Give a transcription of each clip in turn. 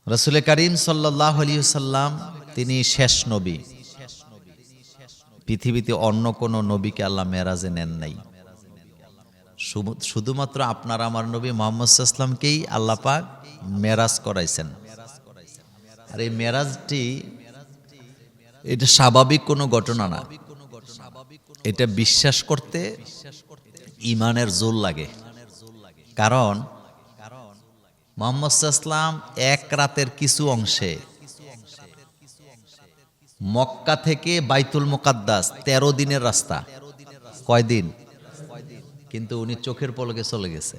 রাসূল করিম সাল্লাল্লাহু আলাইহি ওয়াসাল্লাম তিনি শেষ নবী। পৃথিবীতে অন্য কোনো নবীকে আল্লাহ মেরাজে নেন নাই। শুধুমাত্র আপনার আমার নবী মুহাম্মদ সাল্লাল্লাহু আলাইহি ওয়াসাল্লামকেই আল্লাহ পাক মেরাজ করাইছেন। আর এই মেরাজটি এটা স্বাভাবিক কোনো ঘটনা না। এটা বিশ্বাস করতে ঈমানের জোর লাগে। কারণ মুহাম্মদ সাল্লাল্লাহু আলাইহি ওয়াসাল্লাম এক রাতের কিছু অংশে মক্কা থেকে বাইতুল মুকাদ্দাস 13 দিনের রাস্তা। কয় দিন? কিন্তু উনি চোখের পলকে চলে গেছে।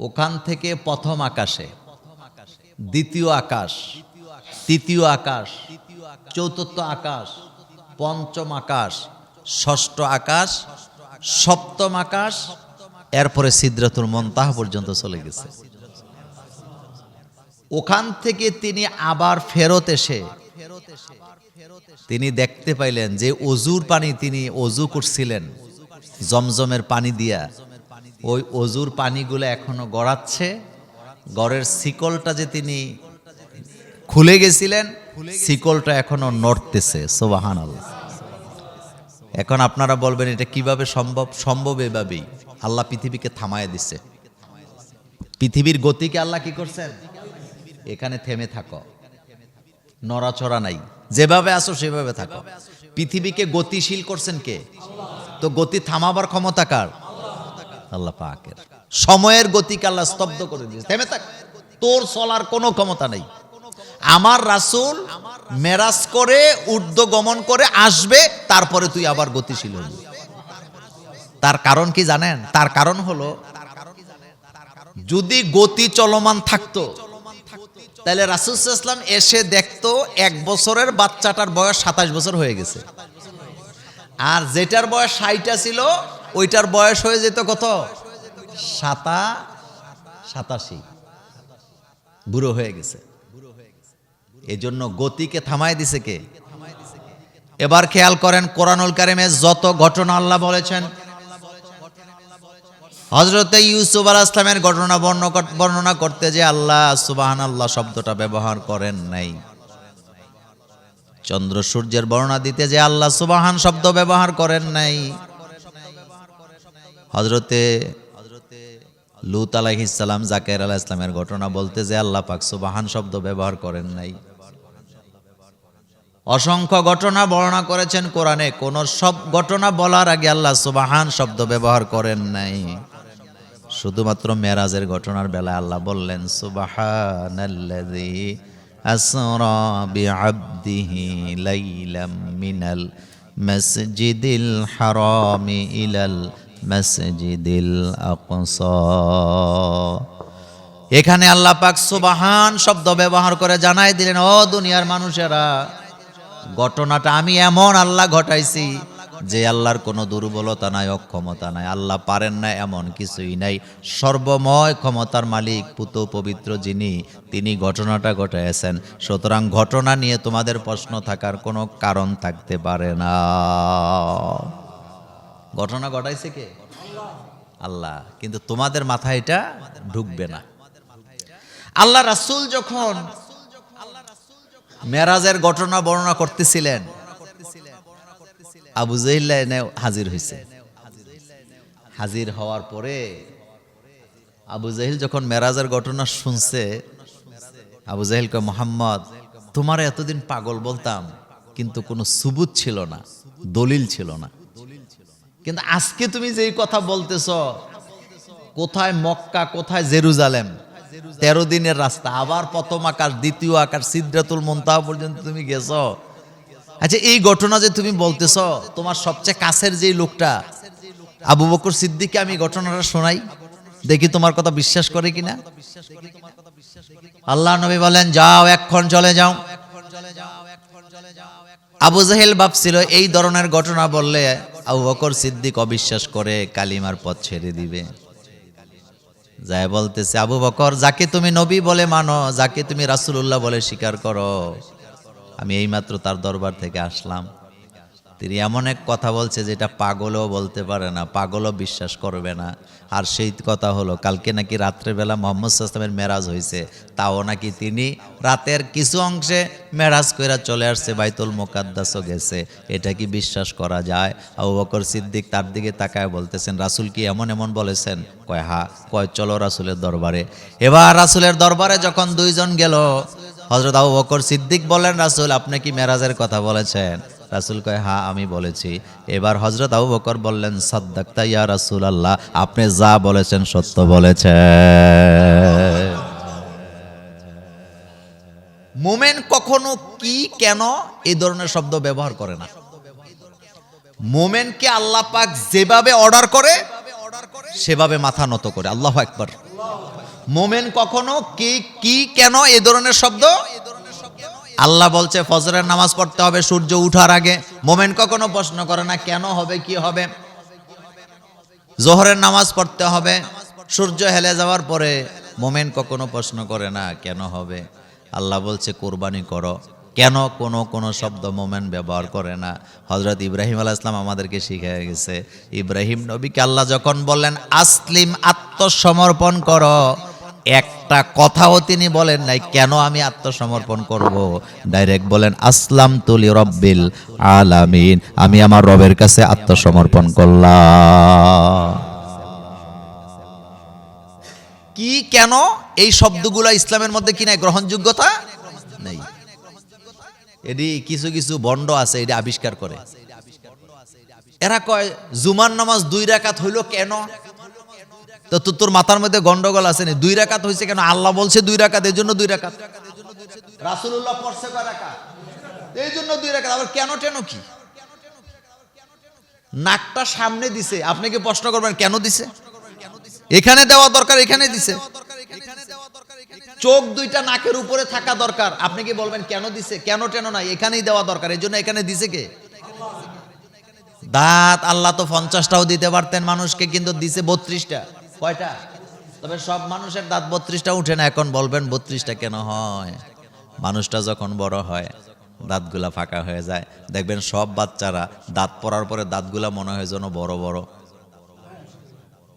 ওখান থেকে প্রথম আকাশে, দ্বিতীয় আকাশ, তৃতীয় আকাশ, চতুর্থ আকাশ, পঞ্চম আকাশ, ষষ্ঠ আকাশ, সপ্তম আকাশ, এরপরে সিদরাতুল মুনতাহা পর্যন্ত চলে গেছে। ওখান থেকে তিনি আবার ফেরত এসে তিনি দেখতে পাইলেন যে অজুর পানি তিনি অজু করছিলেন জমজমের পানি দিয়া, ওই অজুর পানিগুলো এখনো গড়াচ্ছে। গড়ের শিকলটা যে তিনি খুলে গেছিলেন, শিকলটা এখনো নড়তেছে। সুবহানাল্লাহ। এখন আপনারা বলবেন এটা কিভাবে সম্ভব? সম্ভব এভাবেই, আল্লাহ পৃথিবীকে থামায় দিছে। পৃথিবীর গতিকে আল্লাহ কি করছেন? এখানে থেমে থাকো, নড়াচড়া নাই, যেভাবে আসো সেভাবে থাকো। পৃথিবীকে গতিশীল করছেন কে? তো গতি থামাবার ক্ষমতা কার? আল্লাহ পাকের। সময়ের গতিকে আল্লাহ স্তব্ধ করে দিয়েছে, থেমে থাক, তোর চলার কোনো ক্ষমতা নেই। আমার রাসূল মেরাজ করে ঊর্ধ্ব গমন করে আসবে, তারপরে তুই আবার গতিশীল হবি। তার কারণ কি জানেন? তার কারণ হলো, যদি গতি চলমান থাকতো তাহলে রাসূল সাল্লাল্লাহু আলাইহি ওয়াসাল্লাম এসে দেখতো 1 বছরের বাচ্চাটার বয়স 27 বছর হয়ে গেছে, আর যেটার বয়স 60টা ছিল ওইটার বয়স হয়ে যেত কত? 87। বুড়ো হয়ে গেছে। এই জন্য গতিকে থামায় দিছে কে? এবার খেয়াল করেন, কোরআনুল কারীমে যত ঘটনা আল্লাহ বলেছেন, হযরতে ইউসুফ আলাইহিস সালামের ঘটনা বর্ণনা করতে যে আল্লাহ সুবহানাল্লাহ শব্দটা ব্যবহার করেন নাই। চন্দ্র সূর্যের বর্ণনা দিতে যে আল্লাহ সুবহান শব্দ ব্যবহার করেন নাই। হযরতে লূত আলাইহিস সালাম, জাকের আলাইহিস সালামের ঘটনা বলতে যে আল্লাহ পাক সুবহান শব্দ ব্যবহার করেন নাই। অসংখ্য ঘটনা বর্ণনা করেছেন কোরআনে, কোন সব ঘটনা বলার আগে আল্লাহ সুবহান শব্দ ব্যবহার করেন নাই। শুধুমাত্র মেরাজের ঘটনার বেলায় আল্লাহ বললেন সুবহানাল্লাযী আসরা বিআবদিহি লাইলাম মিনাল মাসজিদিল হারামি ইলাল মাসজিদিল আকসা। এখানে আল্লাহ পাক সুবহান শব্দ ব্যবহার করে জানাই দিলেন, ও দুনিয়ার মানুষেরা, ঘটনাটা আমি এমন আল্লাহ ঘটাইছি যে আল্লাহর কোনো দুর্বলতা নাই, অক্ষমতা নাই। আল্লাহ পারেন না এমন কিছুই নাই। সর্বময় ক্ষমতার মালিক, পুত পবিত্র যিনি, তিনি ঘটনাটা ঘটাইছেন। সুতরাং ঘটনা নিয়ে তোমাদের প্রশ্ন থাকার কোনো কারণ থাকতে পারে না। ঘটনা ঘটাইছে কে? আল্লাহ। কিন্তু তোমাদের মাথায় এটা ঢুকবে না। আল্লাহ রাসূল যখন মেরাজের ঘটনা বর্ণনা করতেছিলেন, আবু জাহেল এনে হাজির হয়েছে। হাজির হওয়ার পরে আবু জাহেল যখন মেরাজের ঘটনা শুনছে, আবু জাহেল কয়, মুহাম্মদ, তোমার এতদিন পাগল বলতাম, কিন্তু কোনো সুবুত ছিল না, দলিল ছিল না। কিন্তু আজকে তুমি যেই কথা বলতেছ, কোথায় মক্কা, কোথায় জেরুজালেম, 13 দিনের রাস্তা, আবার প্রথম আকাশ, দ্বিতীয় আকাশ, সিদরাতুল মুনতাহা পর্যন্ত তুমি গেছো। আচ্ছা, এই ঘটনা যে তুমি বলতেছ, তোমার সবচেয়ে কাছের যে লোকটা আবু বকর সিদ্দিককে আমি ঘটনাটা শোনাই, দেখি তোমার কথা বিশ্বাস করে কিনা। আল্লাহ নবী বলেন, যাও, এক্ষণ চলে যাও। আবু জাহেল ভাবছিল এই ধরনের ঘটনা বললে আবু বকর সিদ্দিক অবিশ্বাস করে কালিমার পথ ছেড়ে দিবে। যায় বলতেছে, আবু বকর, যাকে তুমি নবী বলে মানো, যাকে তুমি রাসূলুল্লাহ বলে স্বীকার করো, আমি এইমাত্র তার দরবার থেকে আসলাম। তিনি এমন এক কথা বলছে যেটা পাগলও বলতে পারে না, পাগলও বিশ্বাস করবে না। আর সেই কথা হলো কালকে নাকি রাত্রেবেলা মুহাম্মদ সাল্লাল্লাহু আলাইহি ওয়াসাল্লামের মেরাজ হয়েছে, তাও নাকি তিনি রাতের কিছু অংশে মেরাজ কইরা চলে আসছে, বাইতুল মুকাদ্দাসও গেছে। এটা কি বিশ্বাস করা যায়? আবু বকর সিদ্দিক তার দিকে তাকায় বলতেছেন, রাসূল কি এমন এমন বলেছেন? কয় হ্যাঁ। কয় চলো রাসূলের দরবারে। এবার রাসূলের দরবারে যখন দুইজন গেল, হযরত আবু বকর সিদ্দিক বলেন, রাসূল আপনি কি মেরাজের কথা বলেছেন? রাসূল কয় হ্যাঁ আমি বলেছি। এবার হযরত আবু বকর বললেন, সাদ্দাকতা ইয়া রাসূলুল্লাহ, আপনি যা বলেছেন সত্য বলেছেন। মোমেন কখনো কি কেন এই ধরনের শব্দ ব্যবহার করে না। মোমেনকে আল্লাহ পাক যেভাবে অর্ডার করে সেভাবে মাথা নত করে। আল্লাহু আকবার। মোমেন কখনো কি কেন এই ধরনের শব্দ, আল্লাহ বলছে ফজরের নামাজ পড়তে হবে সূর্য ওঠার আগে, মোমেন কখনো প্রশ্ন করে না কেন হবে কি হবে। জোহরের নামাজ পড়তে হবে সূর্য হেলে যাওয়ার পরে, মোমেন কখনো প্রশ্ন করে না কেন হবে। আল্লাহ বলছে কোরবানি করো, কেন কোনো শব্দ মোমেন ব্যবহার করে না। হযরত ইব্রাহিম আলাইহিস সালাম আমাদেরকে শিখিয়ে গেছে, ইব্রাহিম নবীকে আল্লাহ যখন বললেন আসলিম আত্মসমর্পণ করো, একটা কথাও তিনি বলেন নাই কেন আমি আত্মসমর্পণ করব, ডাইরেক্ট বলেন আসলামতু লিরাব্বিল আলামিন, আমি আমার রবের কাছে আত্মসমর্পণ করলাম। কি কেন এই শব্দগুলো ইসলামের মধ্যে কি নাই, গ্রহণযোগ্যতা নেই। এটি কিছু কিছু বন্ড আছে এটি আবিষ্কার করে। এরা কয় জুমার নামাজ 2 রাকাত হইল কেন? তো তোর মাথার মধ্যে গন্ডগোল আছে নি? 2 রাকাত হইছে কেন? আল্লাহ বলছে 2 রাকাত, এই জন্য 2 রাকাত। রাসূলুল্লাহ পড়ছে কয় রাকাত, এই জন্য 2 রাকাত। আবার কেন টেন কি? নাকটা সামনে দিছে, আপনি কি প্রশ্ন করবেন কেন দিছে? এখানে দেওয়া দরকার, এখানে দিছে। চোখ 2টা নাকের উপরে থাকা দরকার, আপনি কি বলবেন কেন দিছে? কেন টেন নাই, এখানেই দেওয়া দরকার, এই জন্য এখানে দিছে কে? দাঁত আল্লাহ তো 50টাও দিতে পারতেন মানুষকে, কিন্তু দিছে 32টা। কয়টা? তবে সব মানুষের দাঁত 32টা উঠে না। এখন বলবেন 32টা কেন হয়? মানুষটা যখন বড় হয় দাঁতগুলা ফাঁকা হয়ে যায়। দেখবেন সব বাচ্চারা দাঁত পড়ার পরে দাঁতগুলা মনে হয় যেন বড় বড়,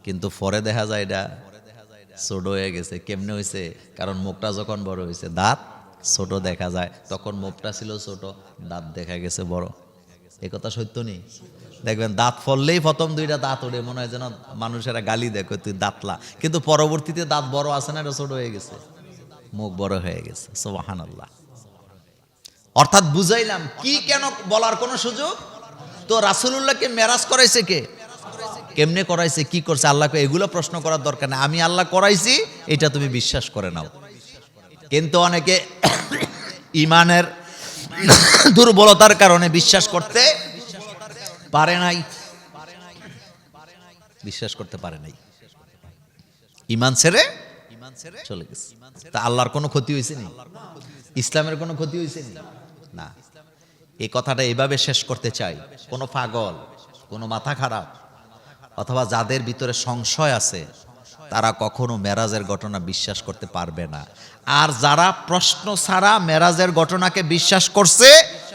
কিন্তু পরে দেখা যায় এটা ছোট হয়ে গেছে। কেমনে হয়েছে? কারণ মুখটা যখন বড় হয়েছে দাঁত ছোট দেখা যায়, তখন মুখটা ছিল ছোট, দাঁত দেখা গেছে বড়। এ কথা সত্য নেই? দেখবেন দাঁত ফললেই প্রথম 2টা দাঁত ওঠে, মনে হয় যেন মানুষেরা গালি দেখো তুই দাঁতলা, কিন্তু পরবর্তীতে দাঁত বড় আছে না, এটা ছোট হয়ে গেছে, মুখ বড় হয়ে গেছে। সুবহানাল্লাহ। অর্থাৎ বুঝাইলাম কি কেন বলার কোনো সুযোগ তো। রাসূলুল্লাহকে মেরাজ করাইছে কে? কেমনে করাইছে, কি করছে? আল্লাহকে এগুলো প্রশ্ন করার দরকার নেই, আমি আল্লাহ করাইছি এটা তুমি বিশ্বাস করে নাও। কিন্তু অনেকে ইমানের দুর্বলতার কারণে বিশ্বাস করতে পারে নাই, বিশ্বাস করতে পারে নাই, ইমান ছেড়ে চলে গেছে। তা আল্লাহর কোনো ক্ষতি হয়েছে নি? ইসলামের কোনো ক্ষতি হয়েছে নি? না। এই কথাটা এইভাবে শেষ করতে চাই, কোনো পাগল, কোনো মাথা খারাপ অথবা যাদের ভিতরে সংশয় আছে তারা কখনো মেরাজের ঘটনা বিশ্বাস করতে পারবে না। আর যারা প্রশ্ন ছাড়া মেরাজের ঘটনাকে বিশ্বাস করছে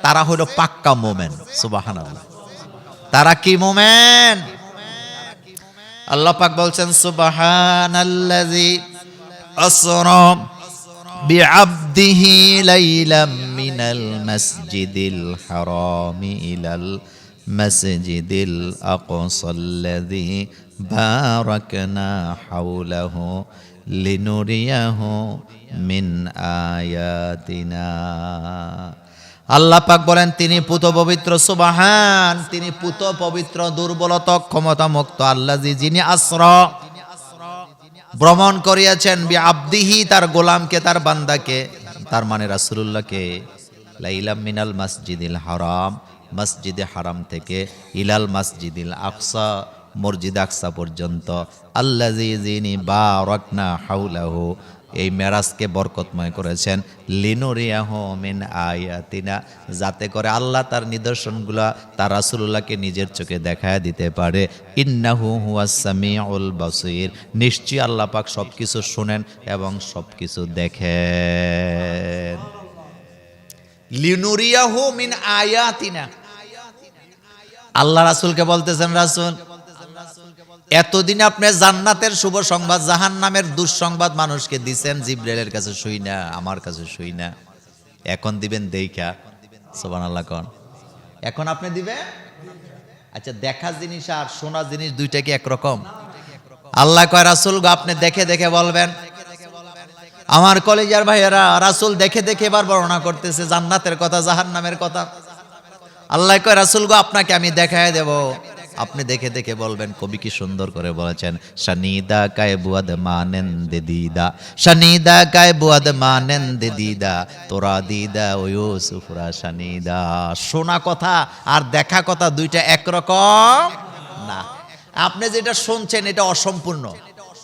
তারা হলো পাক্কা মোমেন। সুবহানাল্লাহ। তারা কি মোমেন? আল্লাহ পাক বলছেন সুবহানাল্লাযী আসরা বিআবদিহি লাইলাম মিনাল মাসজিদিল হারামি ইলাল মাসজিদিল আকসাল্লাযী বারাকনা হাওলাহু লিনুরিয়াহু মিন আয়াতিনা। আল্লাহ পাক বলেন তিনি পুত পবিত্র, সুবহান, তিনি পুত পবিত্র, দুর্বলতা ক্ষমতা মুক্ত। আল্লাযী, যিনি আসরা ভ্রমণ করিয়াছেন, বিআবদিহি তার গোলামকে, তার বান্দাকে, তার মানে রাসূলুল্লাহকে, লাইলাম মিনাল মাসজিদিল হারাম, মসজিদে হারাম থেকে, ইলাল মাসজিদিল আকসা, মসজিদ আকসা পর্যন্ত, আল্লাযী, যিনি বারাকনা হাওলাহু, এই মেরাজকে বরকতময় করেছেন, লিনুরিয়াহু মিন আয়াতিনা, যাতে করে আল্লাহ তার নিদর্শনগুলা তার রাসূলুল্লাহকে নিজের চোখে দেখায় দিতে পারে। ইন্নাহু হুয়াস সামিউল বাসীর, নিশ্চয়ই আল্লাহ পাক সবকিছু শুনেন এবং সবকিছু দেখেন। লিনুরিয়াহু মিন আয়াতিনা, আল্লাহ রাসূলকে বলতেছেন, রাসূল এতদিন আপনি জান্নাতের শুভ সংবাদ জাহান্নামের দুঃসংবাদ মানুষকে দিছেন, জিবরাইলের কাছে শুই না, আমার কাছে শুই না। এখন দিবেন দেইখা, সুবহানাল্লাহ কোন। এখন আপনি দিবেন। আচ্ছা, দেখা জিনিস আর শোনা জিনিস দুইটা কি একরকম? আল্লাহ কয় রাসূল গো আপনি দেখে দেখে বলবেন। আমার কলেজার ভাইয়েরা, রাসূল দেখে দেখে এবার বর্ণনা করতেছে জান্নাতের কথা, জাহান্নামের কথা। আল্লাহ কয় রাসূল গো আপনাকে আমি দেখায় দেব, আপনি দেখে দেখে বলবেন। কবি কি সুন্দর করে বলেছেন, শানিদা কায় বুয়াদ মানেন দে দিদা, শানিদা কায় বুয়াদ মানেন দে দিদা, তোরা দিদা ও ইউসুফরা শানিদা। শোনা কথা আর দেখা কথা দুইটা একরকম না। আপনি যেটা শুনছেন এটা অসম্পূর্ণ,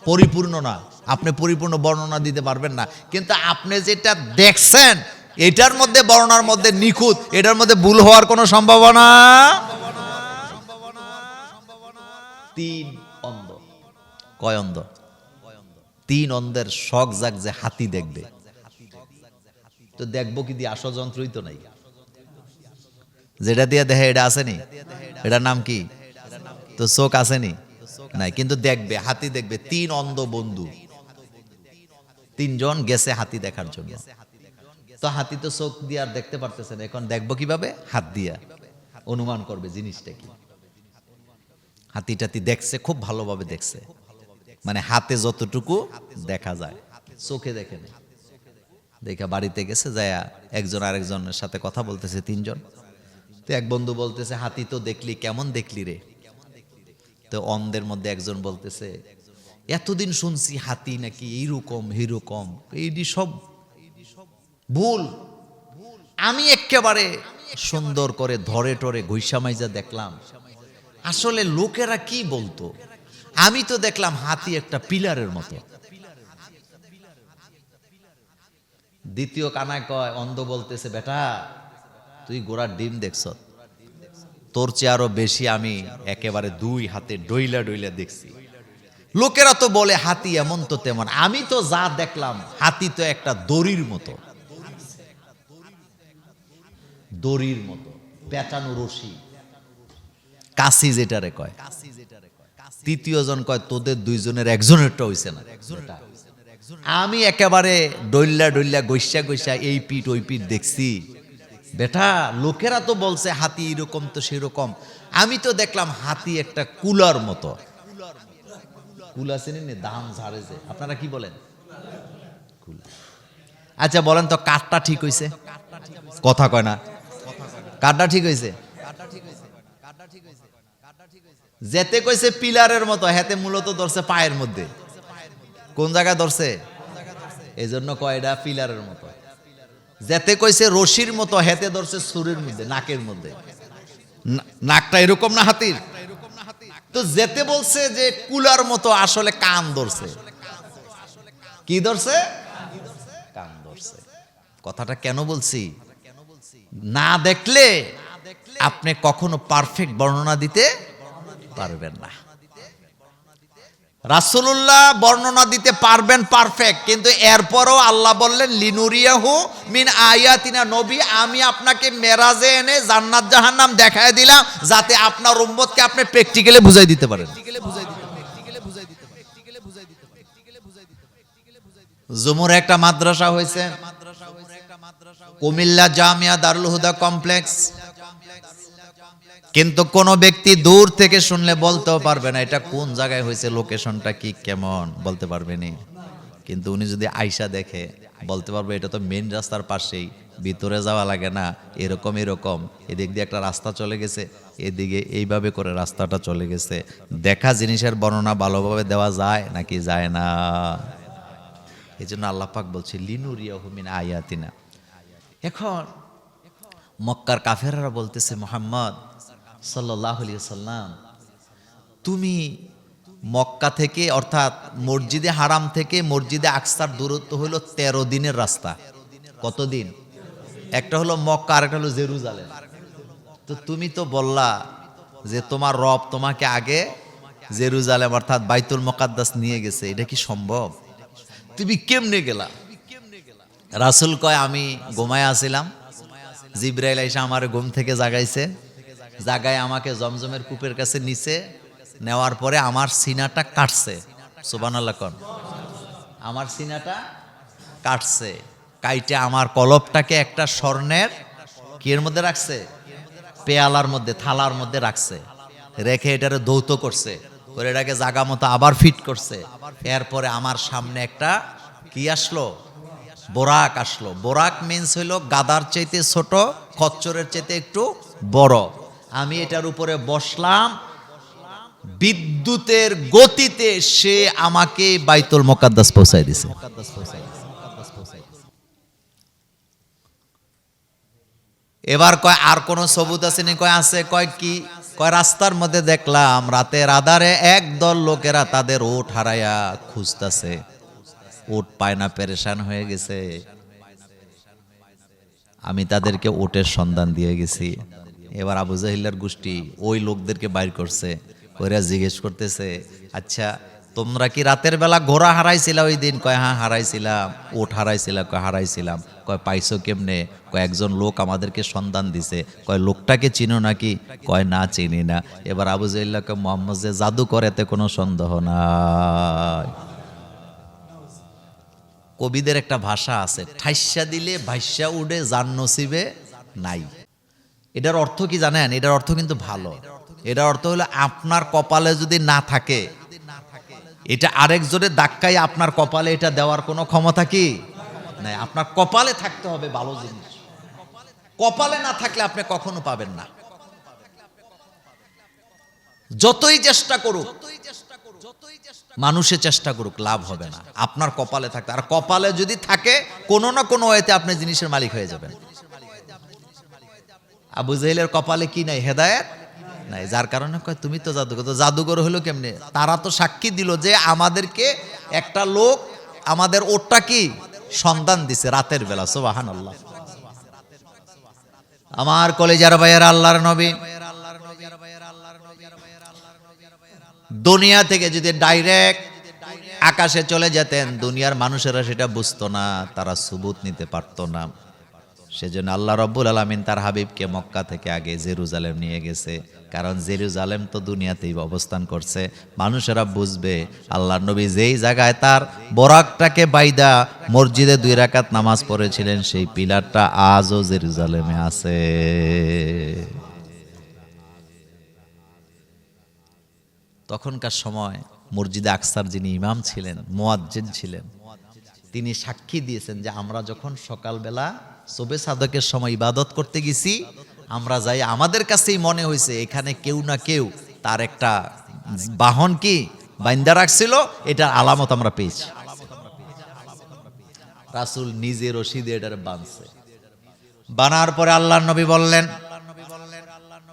পরিপূর্ণ না, আপনি পরিপূর্ণ বর্ণনা দিতে পারবেন না। কিন্তু আপনি যেটা দেখছেন এটার মধ্যে, বর্ণনার মধ্যে নিখুঁত, এটার মধ্যে ভুল হওয়ার কোনো সম্ভাবনা। তিন অন্ধ, কয় অন্ধ? তিন অন্ধের শখ জাগ যে হাতি দেখবে। তো দেখবো কি দিয়ে? আসল যন্ত্রই তো নাই, যেটা দিয়ে দেখে এটা আসেনি, এটার নাম কি? তো চোখ আসেনি নাই, কিন্তু দেখবে, হাতি দেখবে। তিন অন্ধ বন্ধু, তিনজন গেছে হাতি দেখার জন্য। তো হাতি তো চোখ দিয়ে আর দেখতে পারতেছে না, এখন দেখবো কিভাবে? হাত দিয়া অনুমান করবে জিনিসটা কি। হাতি টাতি দেখছে, খুব ভালোভাবে দেখছে, মানে হাতে যতটুকু দেখা যায় চোখে দেখে নেই। দেখা বাড়িতে গেছে, যায় একজন আরেকজনের সাথে কথা বলতেছে, তিনজন। তো এক বন্ধু বলতেছে, হাতি তো দেখলি, কেমন দেখলি রে? তো অন্ধের মধ্যে একজন বলতেছে, এতদিন শুনছি হাতি নাকি এইরকম এইরকম, এইটি সব ভুল। আমি একেবারে সুন্দর করে ধরে টরে ঘইসা মাইজা দেখলাম, আসলে লোকেরা কি বলতো, আমি তো দেখলাম হাতি একটা পিলারের মতো। দ্বিতীয় কানায় কয়, অন্ধ বলতেছে, বেটা তুই গোড়ার ডিম দেখছ, তোর চেয়ে আরো বেশি আমি একেবারে দুই হাতে ডইলা ডইলা দেখছি। লোকেরা তো বলে হাতি এমন তো তেমন, আমি তো যা দেখলাম হাতি তো একটা দড়ির মতো, দড়ির মতো পেঁচানো রশি, কাশি যেটারে কয়। তৃতীয় জন কয়, তোদের দুইজনের একজনেরটা হইছে না। আমি একেবারে ডইল্লা ডইল্লা গৈসা গৈসা এই পিঠ ওই পিঠ দেখছি। বেটা লোকেরা তো বলছে হাতি এরকম তো সেরকম, আমি তো দেখলাম হাতি একটা কুলার মতো। কুলা চেনেন না, দাম ঝাড়ে যে, আপনারা কি বলেন? কুলা। আচ্ছা বলেন তো, কাঠটা ঠিক হইছে? কথা কয় না, কাঠটা ঠিক হইছে? যেতে কইছে পিলারের মতো, হেতে মূলত ধরছে পায়ের মধ্যে। কোন জায়গায় ধরছে? এই জন্য কয়টা পিলারের মতো। যেতে কইছে রশির মতো, হেতে ধরছে ছুরির মধ্যে, নাকের মধ্যে। নাকটা এরকম না হাতির? তো যেতে বলছে যে কুলার মতো, আসলে কান ধরছে। কি ধরছে? কান ধরছে। কথাটা কেন বলছি? না দেখলে আপনি কখনো পারফেক্ট বর্ণনা দিতে পারবেন না। রাসূলুল্লাহ বর্ণনা দিতে পারবেন পারফেক্ট, কিন্তু এরপরও আল্লাহ বললেন লিনুরিয়াহু মিন আয়াতিনা, নবী আমি আপনাকে মেরাজে এনে জান্নাত জাহান্নাম দেখায় দিলাম, যাতে আপনার উম্মতকে আপনি প্র্যাকটিক্যালি বুঝাই দিতে পারেন। জুমুর একটা মাদ্রাসা হয়েছে, কুমিল্লা জামিয়া দারুল হুদা কমপ্লেক্স, কিন্তু কোন ব্যক্তি দূর থেকে শুনলে বলতেও পারবে না এটা কোন জায়গায় হয়েছে, লোকেশনটা কি কেমন বলতে পারবে না। কিন্তু উনি যদি আয়শা দেখে বলতে পারবে এটা তো মেইন রাস্তার পাশেই, ভিতরে যাওয়া লাগে না, এরকম এরকম, এদিক দিয়ে একটা রাস্তা চলে গেছে, এদিকে এইভাবে করে রাস্তাটা চলে গেছে। দেখা জিনিসের বর্ণনা ভালোভাবে দেওয়া যায় নাকি যায় না? এই জন্য আল্লাহ পাক বলছে লিনুরিয়াহু মিন আয়াতিনা। এখন মক্কার কাফেররা বলতেছে, মুহাম্মদ সাল্লাল্লাহু আলাইহি সাল্লাম তুমি মক্কা থেকে, অর্থাৎ মসজিদে হারাম থেকে মসজিদে আকসার দূরত্ব হলো 13 দিনের রাস্তা। কতদিন? একটা হলো মক্কা, আর একটা হলো জেরুজালেম। তো তুমি তো বললা যে তোমার রব তোমাকে আগে জেরুজালেম অর্থাৎ বাইতুল মুকাদ্দাস নিয়ে গেছে, এটা কি সম্ভব? তুমি কেমনে গেলা? রাসূল কয় আমি ঘুমায় আছিলাম, জিবরাইল এসে আমার ঘুম থেকে জাগাইছে, জাগায় আমাকে জমজমের কূপের কাছে নিচে, নেওয়ার পরে আমার সিনাটা কাটছে, সুবহানাল্লাহ কোন, আমার সিনাটা কাটছে, কাইটে আমার কলবটাকে একটা স্বর্ণের কি এর মধ্যে রাখছে, পেয়ালার মধ্যে, থালার মধ্যে রাখছে, রেখে এটারে দৌত করছে, করে এটাকে জাগা মতো আবার ফিট করছে। এরপরে আমার সামনে একটা কি আসলো, বোরাক আসলো। বোরাক মিন্স হইল গাদার চাইতে ছোট, খচ্চরের চাইতে একটু বড়। আমি এটার উপরে বসলাম, বিদ্যুতের গতিতে সে আমাকে বাইতুল মুকাদ্দাস পৌঁছায় দিছে। এবার কয় আর কোন সবুত আছে নি? কয় আছে। কয় কি? কয় রাস্তার মধ্যে দেখলাম রাতের আধারে একদল লোকেরা তাদের ওট হারাইয়া খুঁজতেছে, ওট পায় না, পেরেশান হয়ে গেছে। আমি তাদেরকে ওটের সন্ধান দিয়ে গেছি। এবার আবু জাহিলের গোষ্ঠী ওই লোকদেরকে বাইর করছে, কইরা জিজ্ঞেস করতেছে, আচ্ছা তোমরা কি রাতের বেলা ঘোড়া হারাইছিলা ওই দিন? কয় হ্যাঁ হারাইছিলাম। ওট হারাইছিলাম? কয় হারাইছিলাম। কয় পাইছো কেমনে? কয় একজন লোক আমাদেরকে সন্ধান দিছে। কয় লোকটাকে চিনো নাকি? কয় না চিনি না। এবার আবু জাহিল্লাহ কয় মোহাম্মদ যে জাদু করে এতে কোনো সন্দেহ নাই। কবিদের একটা ভাষা আছে, ঠাইসা দিলে ভাইসা উড়ে জান নসিবে নাই। এটার অর্থ কি জানেন? এটার অর্থ কিন্তু ভালো। এটার অর্থ হলো আপনার কপালে যদি না থাকে, এটা আরেকজনের ধাক্কায় আপনার কপালে এটা দেওয়ার কোনো ক্ষমতা কি নাই। আপনার কপালে থাকতে হবে ভালো জিনিস। কপালে না থাকলে আপনি কখনো পাবেন না। যতই চেষ্টা করুক, মানুষে চেষ্টা করুক, লাভ হবে না। আপনার কপালে থাকতে, আর কপালে যদি থাকে কোনো না কোনো ওয়েতে আপনি জিনিসের মালিক হয়ে যাবেন। আবু জাহেলের কপালে কি নাই? হেদায়েত নাই। যার কারণে কয় তুমি তো জাদুকর। তো জাদুকর হলো কেমনে? তারা তো সাক্ষী দিল যে আমাদেরকে একটা লোক আমাদের ওটটা কি সন্ধান দিছে রাতের বেলা। সুবহানাল্লাহ। আমার কলেজার ভাইয়ের, আল্লাহর নবী দুনিয়া থেকে যদি ডাইরেক্ট আকাশে চলে যেতেন, দুনিয়ার মানুষেরা সেটা বুঝতো না, তারা সুবুত নিতে পারতো না। সেজন্য আল্লাহ রাব্বুল আলামিন তার হাবিবকে মক্কা থেকে আগে জেরুজালেম নিয়ে গেছে। কারণ জেরুজালেম তো দুনিয়াতেই অবস্থান করছে, মানুষেরা বুঝবে আল্লাহর নবী যেই জায়গায় তার বরাকটাকে বাইদা মসজিদে 2 রাকাত নামাজ পড়েছিলেন, সেই পিলারটা আজও জেরুজালেমে আছে। তখনকার সময় মসজিদে আকসার যিনি ইমাম ছিলেন, মুয়াজ্জিন ছিলেন, তিনি সাক্ষী দিয়েছেন যে আমরা যখন সকালবেলা শবে সাদকের সময় ইবাদত করতে গেছি, আমরা যাই আমাদের কাছেই মনে হয়েছে এখানে কেউ না কেউ তার একটা বাহন কি বাইন্দা রাখছিল, এটার আলামত আমরা পেয়েছি। রাসূল নিজে রশিদে এটার বাঁধছে। বানার পরে আল্লাহর নবী বললেন,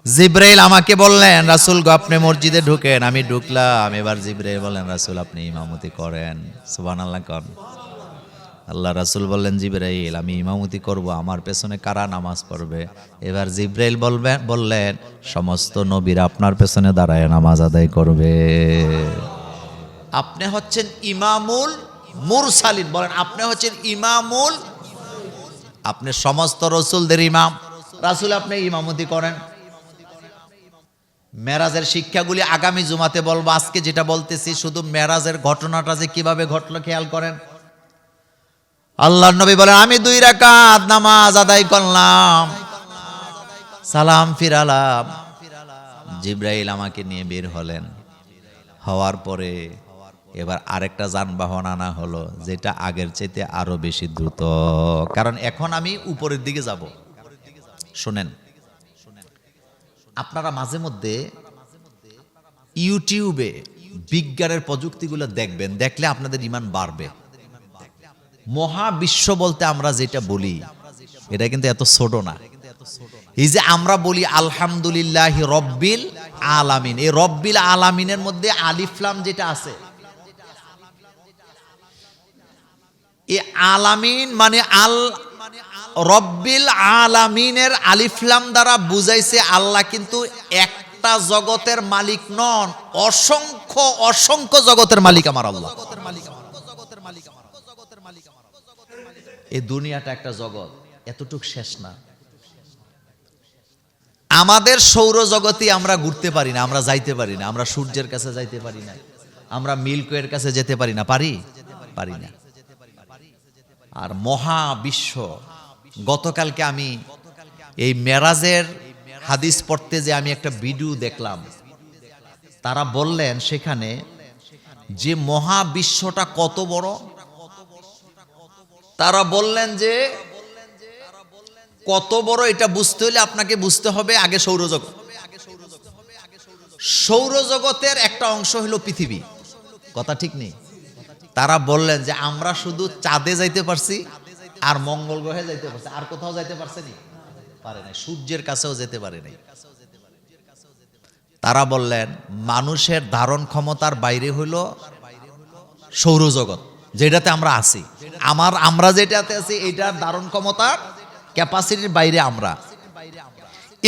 জিবরাইল আমাকে বললেন রাসূল গো আপনি মসজিদে ঢুকেন। আমি ঢুকলাম। এবার জিবরাইল বললেন রাসূল আপনি ইমামতি করেন। সুবহানাল্লাহ কোন। আল্লাহ রাসূল বললেন জিবরাইল আমি ইমামতি করব, আমার পেছনে কারা নামাজ পড়বে? এবার জিবরাইল বললেন সমস্ত নবীরা আপনার পেছনে দাঁড়ায় নামাজ আদায় করবে। আপনি হচ্ছেন ইমামুল মুরসালিন। বলেন আপনি হচ্ছেন ইমামুল, আপনি সমস্ত রাসূলদের ইমাম। রাসূল আপনি ইমামতি করেন। মেরাজের শিক্ষাগুলি আগামী জুমাতে বলবো। আজকে যেটা বলতেছি শুধু মেরাজের ঘটনাটা যে কিভাবে ঘটলো খেয়াল করেন। আল্লাহর নবী বলেন আমি 2 রাকাত নামাজ আদায় করলাম, সালাম ফিরালাম, জিবরাইল আমাকে নিয়ে বের হলেন। হওয়ার পরে এবার আরেকটা যানবাহন আনা হলো, যেটা আগের চাইতে আরো বেশি দ্রুত। কারণ এখন আমি উপরের দিকে যাব। শোনেন, আপনারা মাঝে মধ্যে ইউটিউবে বিজ্ঞানের প্রযুক্তিগুলো দেখবেন, দেখলে আপনাদের ঈমান বাড়বে। মহাবিশ্ব বলতে আমরা যেটা বলি এটা কিন্তু এত ছোট না। এই যে আমরা বলি আলহামদুলিল্লাহ রব্বিল আলামিন, এই রব্বিল আলামিনের মধ্যে আলিফ লাম যেটা আছে, এই আলামিন মানে আল রব্বিল আলামিনের আলিফ লাম দ্বারা বুঝাইছে আল্লাহ কিন্তু একটা জগতের মালিক নন, অসংখ্য অসংখ্য জগতের মালিক আমার আল্লাহ। এই দুনিয়াটা একটা জগৎ, এতটুক শেষ না। আমাদের সৌরজগতে আমরা ঘুরতে পারি না, আমরা যাইতে পারি না, আমরা সূর্যের কাছে যাইতে পারি না, আমরা মিল্কওয়ের কাছে যেতে পারি না, পারি না। আর মহাবিশ্ব, গতকালকে আমি এই মেরাজের হাদিস পড়তে যে আমি একটা ভিডিও দেখলাম, তারা বললেন সেখানে যে মহাবিশ্বটা কত বড়, তারা বললেন যে কত বড় এটা বুঝতে হলে আপনাকে বুঝতে হবে আগে সৌরজগৎ। সৌরজগতের একটা অংশ হলো পৃথিবী, কথা ঠিক নেই? তারা বললেন যে আমরা শুধু চাঁদে যাইতে পারছি আর মঙ্গল গ্রহে যাইতে পারছি, আর কোথাও যাইতে পারছে নি, পারে নাই, সূর্যের কাছেও যেতে পারে নাই। তারা বললেন মানুষের ধারণ ক্ষমতার বাইরে হইল সৌরজগৎ, যেটাতে আমরা আছি। আমরা যেটাতে আছি এটার ধারণ ক্ষমতার ক্যাপাসিটির বাইরে আমরা।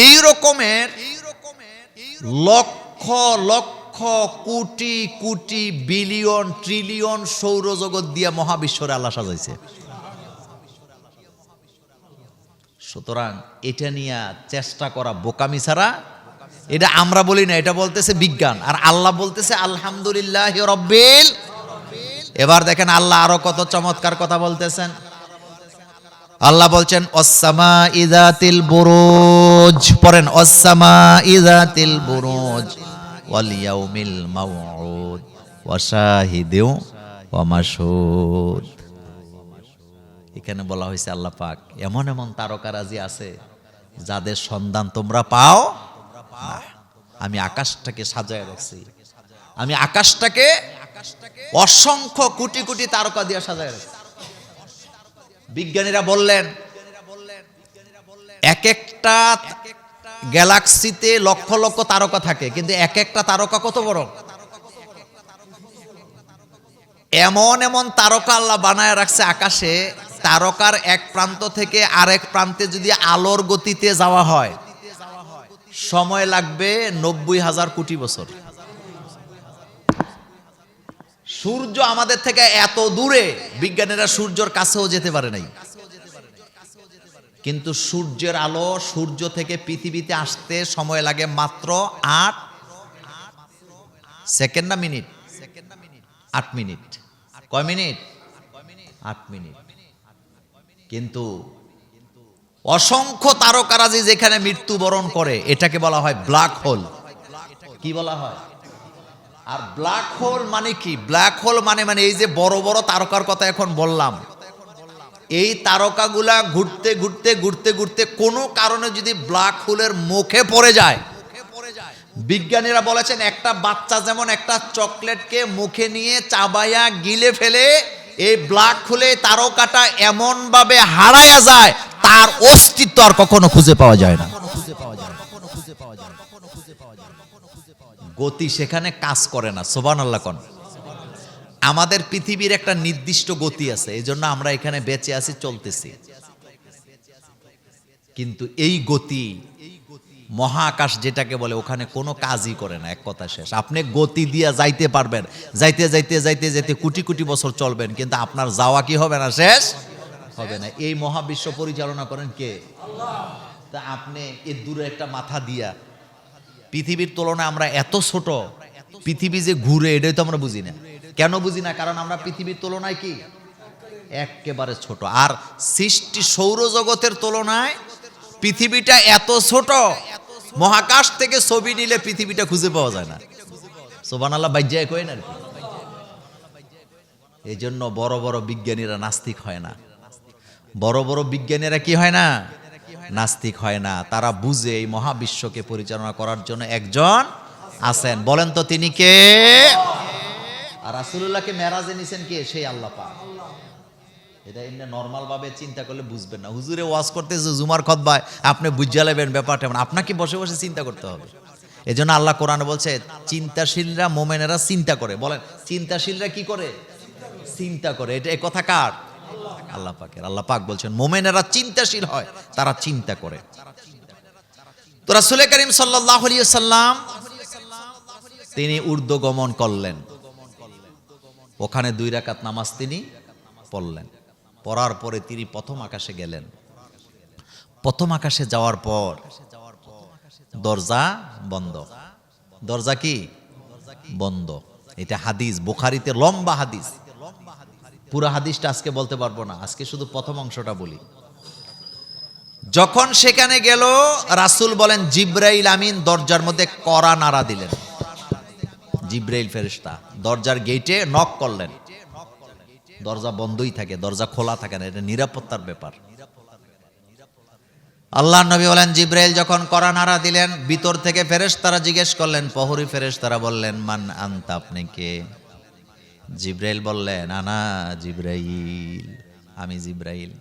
এই রকমের লক্ষ লক্ষ কোটি কোটি বিলিয়ন ট্রিলিয়ন সৌরজগৎ দিয়ে মহাবিশ্বরে আল্লাহ সাজাইছে। সুতরাং এটা নিয়ে চেষ্টা করা বোকামি ছাড়া, এটা আমরা বলি না, এটা বলতেছে বিজ্ঞান, আর আল্লাহ বলতেছে আলহামদুলিল্লাহ রব্বিল। এবার দেখেন আল্লাহ আরো কত চমৎকার কথা বলতেছেন। আল্লাহ বলছেন অসসামা ইযাতিল বুরুজ, পড়েন অসসামা ইযাতিল বুরুজ ওয়াল ইয়াউমিল মাউউদ ওয়া শাহিদিন ওয়া মাশহুদ। এখানে বলা হয়েছে আল্লাহ পাক এমন এমন তারকারাজি আছে যাদের সন্ধান তোমরা পাও না। আমি আকাশটাকে সাজায় রাখছি, আমি আকাশটাকে অসংখ্য কোটি কোটি তারকা দিয়ে সাজায় রাখছি। বিজ্ঞানীরা বললেন এক একটা গ্যালাক্সিতে লক্ষ লক্ষ তারকা থাকে, কিন্তু এক একটা তারকা কত বড়, এমন এমন তারকা আল্লাহ বানায় রাখছে আকাশে। তারকার এক প্রান্ত থেকে আরেক প্রান্তে যদি আলোর গতিতে যাওয়া হয় সময় লাগবে 90,000 কোটি বছর। সূর্য আমাদের থেকে এত দূরে, বিজ্ঞানীরা সূর্যের কাছেও যেতে পারে নাই, কিন্তু সূর্যের আলো সূর্য থেকে পৃথিবীতে আসতে সময় লাগে মাত্র 8 সেকেন্ড না মিনিট? 8 মিনিট। কয় মিনিট? 8 মিনিট। কিন্তু অসংখ্য তারকারাজি যেখানে মৃত্যুবরণ করে এটাকে বলা হয় ব্ল্যাক হোল। কি বলা হয়? আর ব্ল্যাক হোল মানে কি? ব্ল্যাক হোল মানে এই যে বড় বড় তারকার কথা এখন বললাম, এই তারকাগুলা ঘুরতে ঘুরতে ঘুরতে ঘুরতে কোনো কারণে যদি ব্ল্যাক হোলের মুখে পড়ে যায়, বিজ্ঞানীরা বলেছেন একটা বাচ্চা যেমন একটা চকলেটকে মুখে নিয়ে চাবাইয়া গিলে ফেলে, এই ব্ল্যাক হোলে তারকাটা এমন ভাবে হারায়া যায় তার অস্তিত্ব আর কখনো খুঁজে পাওয়া যায় না। গতি সেখানে কাজ করে না। সুবহানাল্লাহ কোন। আমাদের পৃথিবীর একটা নির্দিষ্ট গতি আছে, এই জন্য আমরা এখানে বেঁচে আছি, চলতেছি। কিন্তু এই গতি মহাকাশ যেটাকে বলে ওখানে কোনো কাজই করে না, এক কথা শেষ। আপনি গতি দিয়ে যাইতে পারবেন, যাইতে যাইতে যাইতে যাইতে কোটি কোটি বছর চলবেন, কিন্তু আপনার যাওয়া কি হবে না? শেষ হবে না। এই মহাবিশ্ব পরিচালনা করেন কে? আল্লাহ। তা আপনি এর দূরে একটা মাথা দিয়া, পৃথিবীর তুলনায় আমরা এত ছোট, পৃথিবী যে ঘুরে এটাই তো আমরা বুঝি না। কেন বুঝি না? কারণ আমরা পৃথিবীর তুলনায় কি একেবারে ছোট। আর সৃষ্টি সৌরজগতের তুলনায় পৃথিবীটা এত ছোট, মহাকাশ থেকে ছবি নিলে পৃথিবীটা খুঁজে পাওয়া যায় না। সুবহানাল্লাহ বাইজ্জায় কই না। এই জন্য বড় বড় বিজ্ঞানীরা নাস্তিক হয় না। বড় বড় বিজ্ঞানীরা কি হয় না? নাস্তিক হয় না। তারা বুঝে এই মহাবিশ্বকে পরিচালনা করার জন্য একজন আছেন। বলেন তো তিনি কে? আর রাসূলুল্লাহকে মেরাজে নিছেন কে? সেই আল্লাহ পাক। এটা এমনি নরমাল ভাবে চিন্তা করলে বুঝবেন না। হুজুরে ওয়াজ করতেছে জুমার খুতবায়, আপনি বুঝা নেবেন ব্যাপারটা, আপনাকে বসে বসে চিন্তা করতে হবে। এজন্য আল্লাহ কোরআনে বলছে চিন্তাশীলরা, মুমিনেরা চিন্তা করে। বলেন চিন্তাশীলরা কি করে? চিন্তা করে। এটা এই কথা কার? আল্লাহ পাকের। আল্লাহ পাক বলছেন মুমিনেরা চিন্তাশীল হয়, তারা চিন্তা করে। তো রাসূল করিম সাল্লাল্লাহু আলাইহি ওয়াসাল্লাম তিনি ঊর্ধ্বগমন করলেন, ওখানে 2 রাকাত নামাজ তিনি পড়লেন। পড়ার পরে তিনি প্রথম আকাশে গেলেন। প্রথম আকাশে যাওয়ার পর দরজা বন্ধ। দরজা কি বন্ধ। এটা হাদিস, বুখারীতে লম্বা হাদিস। পুরো হাদিসটা আজকে বলতে পারবো না, আজকে শুধু প্রথম অংশটা বলি। যখন সেখানে গেল, রাসূল বলেন জিবরাইল আমিন দরজার মধ্যে কড়া নাড়া দিলেন। জিবরাইল ফেরেশতা দরজার গেটে নক করলেন। দরজা বন্ধই থাকে, দরজা খোলা থাকে না, এটা নিরাপত্তার ব্যাপার। আল্লাহর নবী বলেন জিবরাইল যখন কড়া নাড়া দিলেন, ভিতর থেকে ফেরেশতারা জিজ্ঞেস করলেন, প্রহরী ফেরেশতারা বললেন মান আনতা, আপনি কে? জিবরাইল বললেন আনা জিবরাইল, আমি জিবরাইল।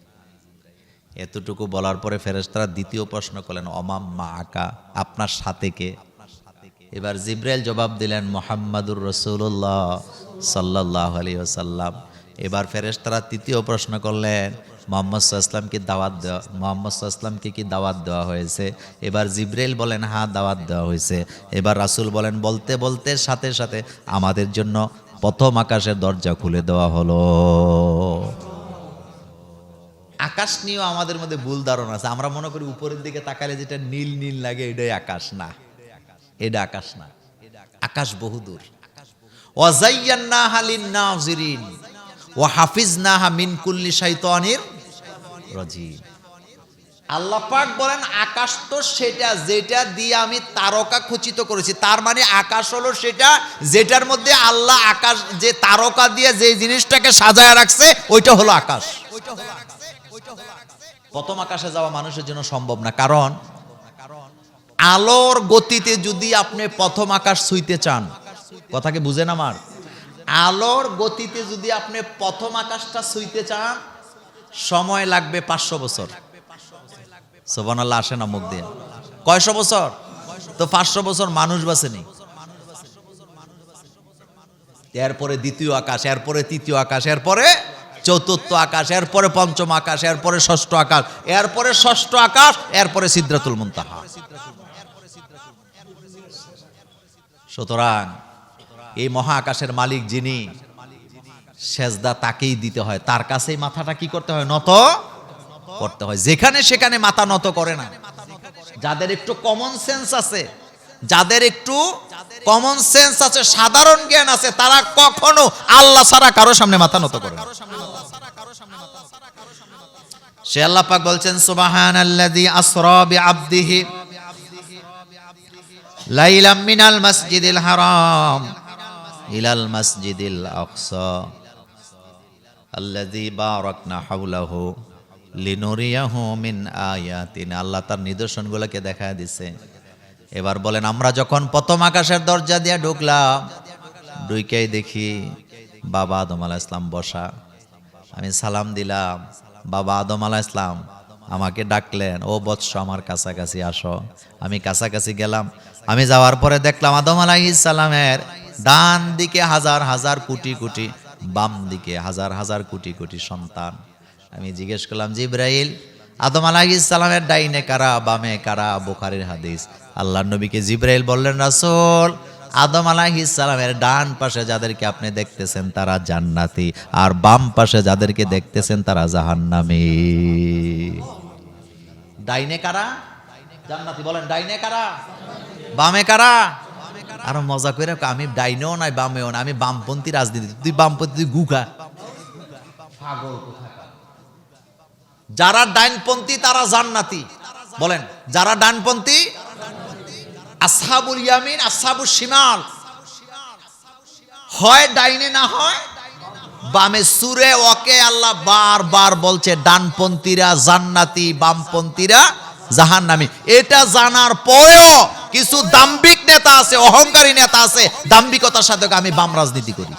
এতটুকু বলার পরে ফেরেশতারা দ্বিতীয় প্রশ্ন করলেন অমাম মাআকা, আপনার সাথে কে? এবার জিবরাইল জবাব দিলেন মুহাম্মাদুর রাসূলুল্লাহ সাল্লাল্লাহু আলাইহি ওয়াসাল্লাম। এবার ফেরেশতারা তৃতীয় প্রশ্ন করলেন মুহাম্মদ সাল্লাল্লাহু আলাইহি ওয়াসাল্লামকে কি দাওয়াত দেওয়া হয়েছে? এবার জিবরাইল বলেন হ্যাঁ দাওয়াত দেওয়া হয়েছে। এবার রাসূল বলেন বলতে বলতে সাথে সাথে আমাদের জন্য প্রথম আকাশের দরজা খুলে দেওয়া হলো। আকাশ নিয়েও আমাদের মধ্যে ভুল ধারণা আছে। আমরা মনে করি উপরের দিকে তাকালে যেটা নীল নীল লাগে এটাই আকাশ। না, এটা আকাশ না, আকাশ বহুদূর। ওয়া যায়্যানাহা লিন-নাযিরিন ওয়া হাফিজনাহা মিন কুল্লি শাইতানির রাজিম। আল্লাহ পাক বলেন আকাশ তো সেটা যেটা দিয়ে আমি তারকা খচিত করেছি। তার মানে আকাশ হলো সেটা যেটার মধ্যে আল্লাহ আকাশ যে তারকা দিয়ে যে জিনিসটাকে সাজায় রাখছে ওইটা হলো আকাশ। প্রথম আকাশে যাওয়া মানুষের জন্য সম্ভব না, কারণ আলোর গতিতে যদি আপনি প্রথম আকাশ ছুঁইতে চান, কথা কি বুঝেন আমার? আলোর গতিতে যদি আপনি প্রথম আকাশটা ছুঁইতে চান সময় লাগবে 500 বছর। সুবহানাল্লাহ, আসে না মুখ দিয়ে? কয়শো বছর? তো 500 বছর মানুষ বাঁচেনি। এরপরে দ্বিতীয় আকাশ, এরপরে তৃতীয় আকাশ, এরপরে চতুর্থ আকাশ, এরপরে পঞ্চম আকাশ, এরপরে ষষ্ঠ আকাশ, এরপরে ষষ্ঠ আকাশ, এরপরে সিদরাতুল মুনতাহা। সুতরাং এই মহা আকাশের মালিক যিনি, সেজদা তাকেই দিতে হয়, তার কাছেই মাথাটা কি করতে হয়? নত করতে হয়। যেখানে সেখানে মাথা নত করে না। যাদের একটু কমন সেন্স আছে, যাদের একটু কমন সেন্স আছে, সাধারণ জ্ঞান আছে, তারা কখনো আল্লাহ ছাড়া কারো সামনে মাথা নত করে না। সে আল্লাহ পাক বলছেন সুবহানাল্লাযী আসরা বিআবদিহি লাইলাম মিনাল মাসজিদিল হারাম ইলাল মাসজিদিল আকসা আল্লাযী বারাকনা হাওলাহু লিনুরিয়াহু মিন আয়াতিনা। আল্লাহ তার নিদর্শনগুলোকে দেখায় দিছে। এবার বলেন আমরা যখন প্রথম আকাশের দরজা দিয়ে ঢুকলাম, ঢুকেই দেখি বাবা আদম আলাইহিস সালাম বসা। আমি সালাম দিলাম, বাবা আদম আলাইহিস সালাম আমাকে ডাকলেন, ও বৎস আমার কাছাকাছি আসো। আমি কাছাকাছি গেলাম। আমি যাওয়ার পরে দেখলাম আদম আলাইহিস সালামের ডান দিকে হাজার হাজার কোটি কোটি, বাম দিকে হাজার হাজার কোটি কোটি সন্তান। আমি জিজ্ঞেস করলাম জিবরাইল, আদম আলাইহিস সালামের ডাইনে কারা বামে কারা? বুখারীর হাদিস। আল্লাহর নবীকে জিবরাইল বললেন রাসূল, আদম আলাইহিস সালামের ডান পাশে যাদেরকে আপনি দেখতেছেন তারা জান্নাতি, আর বাম পাশে যাদেরকে দেখতেছেন তারা জাহান্নামী। ডাইনে কারা? জান্নাতি। বলেন ডাইনে কারা বামে কারা? আর মজা করে আমি ডাইনেও নাই বামেও না, আমি বামপন্থী রাজনীতি। তুই বামপন্থী, তুই গুখা পাগল কোথাকার। যারা ডাইনপন্থী তারা জান্নাতি। বলেন যারা ডানপন্থী, আসহাবুল ইয়ামিন আসহাবুশ শিমাল, হয় ডাইনে না হয় বামে। সূরা ওয়াকে আল্লাহ বারবার বলছে ডানপন্থীরা জান্নাতি, বামপন্থীরা জাহান্নামী। এটা জানার পরেও কিছু দাম্ভিক নেতা আছে, অহংকারী নেতা আছে, দাম্ভিকতার সাথে আমি বাম রাজনীতি করি।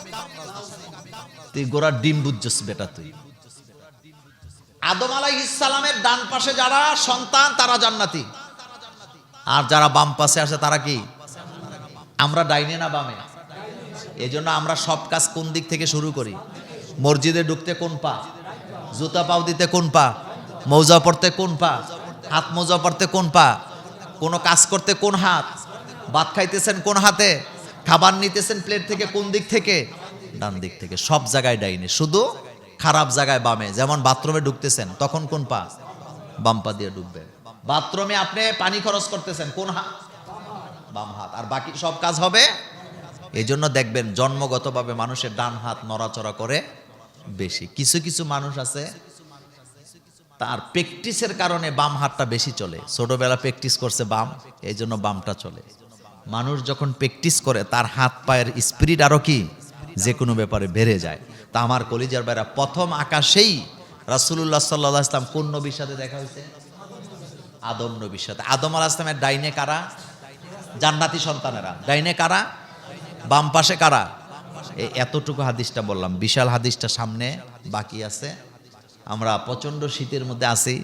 তুই গোড়ার ডিম বুঝছস বেটা তুই। আদম আলাইহিস সালামের ডান পাশে যারা সন্তান তারা জান্নাতি, আর যারা বাম পাশে আসে তারা কি? আমরা ডাইনে না বামে? এজন্য আমরা সব কাজ কোন দিক থেকে শুরু করি? মসজিদে ঢুকতে কোন পা? জুতা পাও দিতে কোন পা? মৌজা পড়তে কোন পা? হাত মোজা পড়তে কোন পা? কোনো কাজ করতে কোন হাত? ভাত খাইতেছেন কোন হাতে? খাবার নিতেছেন প্লেট থেকে কোন দিক থেকে? ডান দিক থেকে। সব জায়গায় ডাইনে, শুধু খারাপ জায়গায় বামে। যেমন বাথরুমে ঢুকতেছেন তখন কোন পা? বাম পা দিয়ে ঢুকবেন। বাথরুমে আপনি পানি খরচ করতেছেন কোন হাত? বাম হাত। আর বাকি সব কাজ হবে। এই জন্য দেখবেন জন্মগতভাবে মানুষের ডান হাত নড়াচড়া করে বেশি। কিছু কিছু মানুষ আছে তার প্র্যাকটিসের কারণে বাম হাতটা বেশি চলে, ছোটবেলা প্র্যাকটিস করছে বাম, এই জন্য বামটা চলে। মানুষ যখন প্র্যাকটিস করে তার হাত পায়ের স্পিরিট আরো কি যে কোনো ব্যাপারে বেড়ে যায়। তা আমার কলিজার ভাইরা, প্রথম আকাশেই রাসূলুল্লাহ সাল্লাল্লাহু আলাইহি ওয়াসাল্লাম কোন নবীর সাথে দেখা হয়েছে? আদম নবীর সাথে। আদম আলাইহিস সালামের ডাইনে কারা? জান্নাতি সন্তানেরা। ডাইনে কারা? বাম পাশে কারা? এতটুকু হাদিসটা বললাম, বিশাল হাদিসটা সামনে বাকি আছে। আমরা প্রচন্ড শীতের মধ্যে আছি।